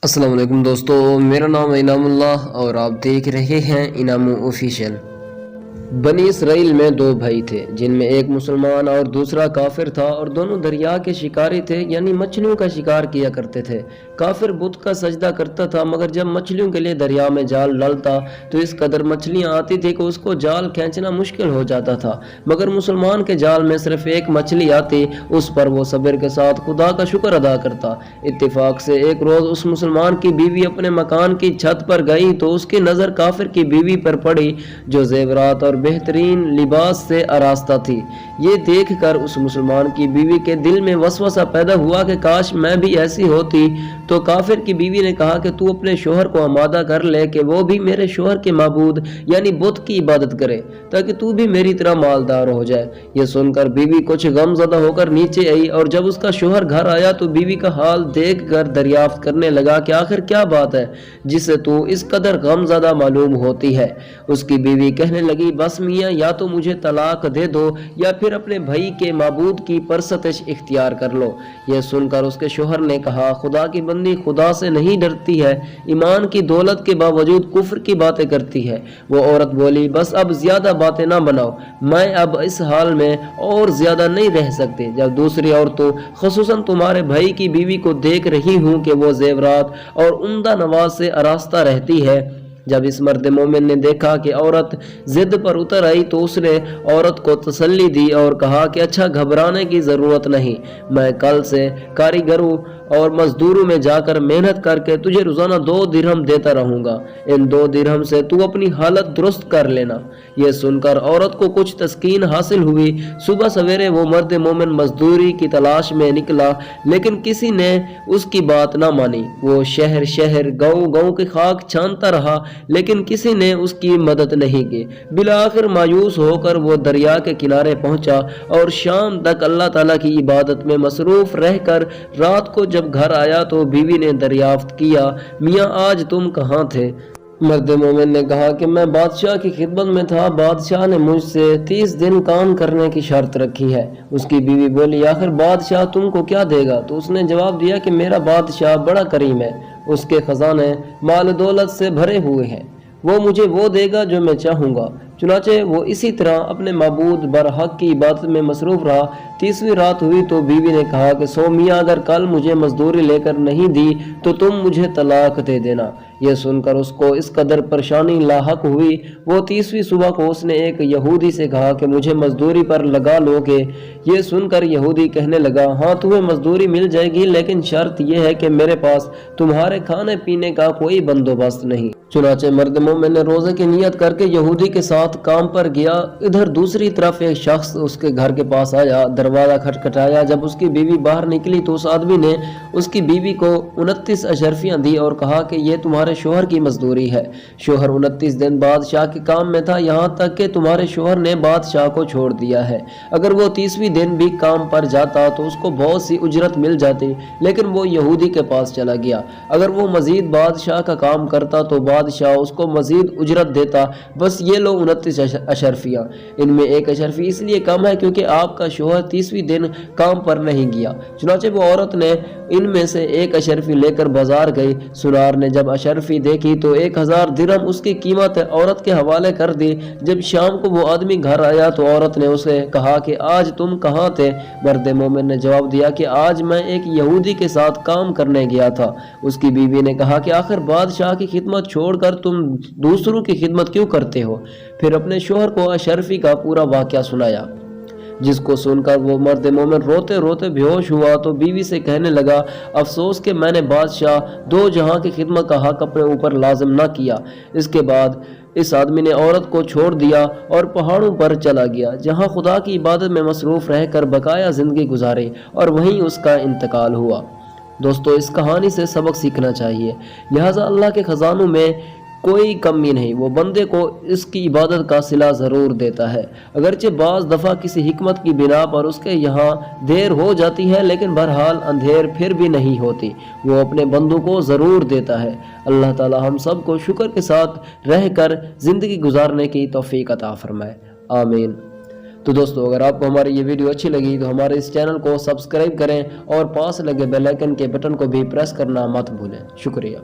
السلام علیکم دوستو، میرا نام ہے انعام اللہ اور آپ دیکھ رہے ہیں انعام آفیشیل۔ بنی اسرائیل میں دو بھائی تھے جن میں ایک مسلمان اور دوسرا کافر تھا، اور دونوں دریا کے شکاری تھے، یعنی مچھلیوں کا شکار کیا کرتے تھے۔ کافر بت کا سجدہ کرتا تھا، مگر جب مچھلیوں کے لیے دریا میں جال ڈالتا تو اس قدر مچھلیاں آتی تھی کہ اس کو جال کھینچنا مشکل ہو جاتا تھا۔ مگر مسلمان کے جال میں صرف ایک مچھلی آتی، اس پر وہ صبر کے ساتھ خدا کا شکر ادا کرتا۔ اتفاق سے ایک روز اس مسلمان کی بیوی اپنے مکان کی چھت پر گئی تو اس کی نظر کافر کی بیوی پر پڑی جو زیورات اور بہترین لباس سے آراستہ تھی۔ یہ دیکھ کر اس مسلمان کی بیوی کے دل میں وسوسہ پیدا ہوا کہ کاش میں بھی ایسی ہوتی۔ تو کافر کی بیوی نے کہا کہ تو اپنے شوہر کو آمادہ کر لے کہ وہ بھی میرے شوہر کے معبود یعنی بت کی عبادت کرے، تاکہ تو بھی میری طرح مالدار ہو جائے۔ یہ سن کر بیوی کچھ غم زدہ ہو کر نیچے آئی، اور جب اس کا شوہر گھر آیا تو بیوی کا حال دیکھ کر دریافت کرنے لگا کہ آخر کیا بات ہے جسے تو اس قدر غم زدہ معلوم ہوتی ہے۔ اس کی بیوی کہنے لگی، بس میاں، یا تو مجھے طلاق دے دو یا پھر اپنے بھائی کے معبود کی پرستش اختیار کر لو۔ یہ سن کر اس کے شوہر نے کہا، خدا کی بندی خدا سے نہیں ڈرتی ہے، ایمان کی دولت کے باوجود کفر کی باتیں کرتی ہے۔ وہ عورت بولی، بس اب زیادہ باتیں نہ بناؤ، میں اب اس حال میں اور زیادہ نہیں رہ سکتی۔ جب دوسری عورتوں خصوصاً تمہارے بھائی کی بیوی کو دیکھ رہی ہوں کہ وہ زیورات اور عمدہ نواز سے آراستہ رہتی ہے۔ جب اس مرد مومن نے دیکھا کہ عورت ضد پر اتر آئی تو اس نے عورت کو تسلی دی اور کہا کہ اچھا، گھبرانے کی ضرورت نہیں، میں کل سے کاریگروں اور مزدوروں میں جا کر محنت کر کے تجھے روزانہ 2 درہم دیتا رہوں گا، ان 2 درہم سے تو اپنی حالت درست کر لینا۔ یہ سن کر عورت کو کچھ تسکین حاصل ہوئی۔ صبح سویرے وہ مرد مومن مزدوری کی تلاش میں نکلا، لیکن کسی نے اس کی بات نہ مانی۔ وہ شہر شہر گاؤں گاؤں کی خاک چھانتا رہا، لیکن کسی نے اس کی مدد نہیں کی۔ بالآخر مایوس ہو کر وہ دریا کے کنارے پہنچا اور شام تک اللہ تعالیٰ کی عبادت میں مصروف رہ کر رات کو جب گھر آیا تو بیوی نے دریافت کیا، میاں آج تم کہاں تھے؟ مرد مومن نے کہا کہ میں بادشاہ کی خدمت میں تھا، بادشاہ نے مجھ سے 30 دن کام کرنے کی شرط رکھی ہے۔ اس کی بیوی بولی، آخر بادشاہ تم کو کیا دے گا؟ تو اس نے جواب دیا کہ میرا بادشاہ بڑا کریم ہے، اس کے خزانے مال دولت سے بھرے ہوئے ہیں، وہ مجھے وہ دے گا جو میں چاہوں گا۔ چنانچہ وہ اسی طرح اپنے معبود برحق کی عبادت میں مصروف رہا۔ 30ویں رات ہوئی تو بیوی نے کہا کہ سو میاں، اگر کل مجھے مزدوری لے کر نہیں دی تو تم مجھے طلاق دے دینا۔ یہ سن کر اس کو اس قدر پریشانی لاحق ہوئی، وہ 30ویں صبح کو اس نے ایک یہودی سے کہا کہ مجھے مزدوری پر لگا لو گے؟ یہ سن کر یہودی کہنے لگا، ہاں تمہیں مزدوری مل جائے گی، لیکن شرط یہ ہے کہ میرے پاس تمہارے کھانے پینے کا کوئی بندوبست نہیں۔ چنانچہ مرد مومن نے روزے کی نیت کر کے یہودی کے ساتھ کام پر گیا۔ ادھر دوسری طرف ایک شخص اس کے گھر کے پاس آیا، دروازہ کھٹکھٹایا۔ جب اس کی بیوی باہر نکلی تو اس آدمی نے اس کی بیوی کو 29 اشرفیاں دی اور کہا کہ یہ تمہارے شوہر کی مزدوری ہے۔ شوہر 29 دن بادشاہ کے کام میں تھا، یہاں تک کہ تمہارے شوہر نے بادشاہ کو چھوڑ دیا ہے۔ اگر وہ 30ویں دن بھی کام پر جاتا تو اس کو بہت سی اجرت مل جاتی، لیکن وہ یہودی کے پاس چلا گیا۔ اگر وہ مزید بادشاہ کا کام کرتا تو بادشاہ اس کو مزید اجرت دیتا۔ بس یہ لو 29 اشرفیاں، ان میں 1 اشرفی اس لیے کم ہے کیونکہ آپ کا شوہر 30ویں دن کام پر نہیں گیا۔ چنانچہ وہ عورت نے ان میں سے 1 اشرفی لے کر بازار گئی۔ سنار نے جب اشرفی دیکھی تو 1000 درہم اس کی قیمت عورت کے حوالے کر دی۔ جب شام کو وہ آدمی گھر آیا تو عورت نے اسے کہا کہ آج تم کہاں تھے؟ مرد مومن نے جواب دیا کہ آج میں ایک یہودی کے ساتھ کام کرنے گیا تھا۔ اس کی بیوی نے کہا کہ آخر بادشاہ کی خدمت چھوڑ کر تم دوسروں کی خدمت کیوں کرتے ہو؟ پھر اپنے شوہر کو اشرفی کا پورا واقعہ سنایا، جس کو سن کر وہ مرد مومن روتے روتے بے ہوش ہوا تو بیوی سے کہنے لگا، افسوس کہ میں نے بادشاہ 2 جہاں کی خدمت کا حق اپنے اوپر لازم نہ کیا۔ اس کے بعد اس آدمی نے عورت کو چھوڑ دیا اور پہاڑوں پر چلا گیا، جہاں خدا کی عبادت میں مصروف رہ کر بقایا زندگی گزاری، اور وہیں اس کا انتقال ہوا۔ دوستو، اس کہانی سے سبق سیکھنا چاہیے، لہٰذا اللہ کے خزانوں میں کوئی کمی نہیں، وہ بندے کو اس کی عبادت کا صلہ ضرور دیتا ہے، اگرچہ بعض دفعہ کسی حکمت کی بنا پر اس کے یہاں دیر ہو جاتی ہے، لیکن بہرحال اندھیر پھر بھی نہیں ہوتی، وہ اپنے بندوں کو ضرور دیتا ہے۔ اللہ تعالی ہم سب کو شکر کے ساتھ رہ کر زندگی گزارنے کی توفیق عطا فرمائے، آمین۔ تو دوستو اگر آپ کو ہماری یہ ویڈیو اچھی لگی تو ہمارے اس چینل کو سبسکرائب کریں اور پاس لگے بیل آئیکن کے بٹن کو بھی پریس کرنا مت بھولیں۔ شکریہ۔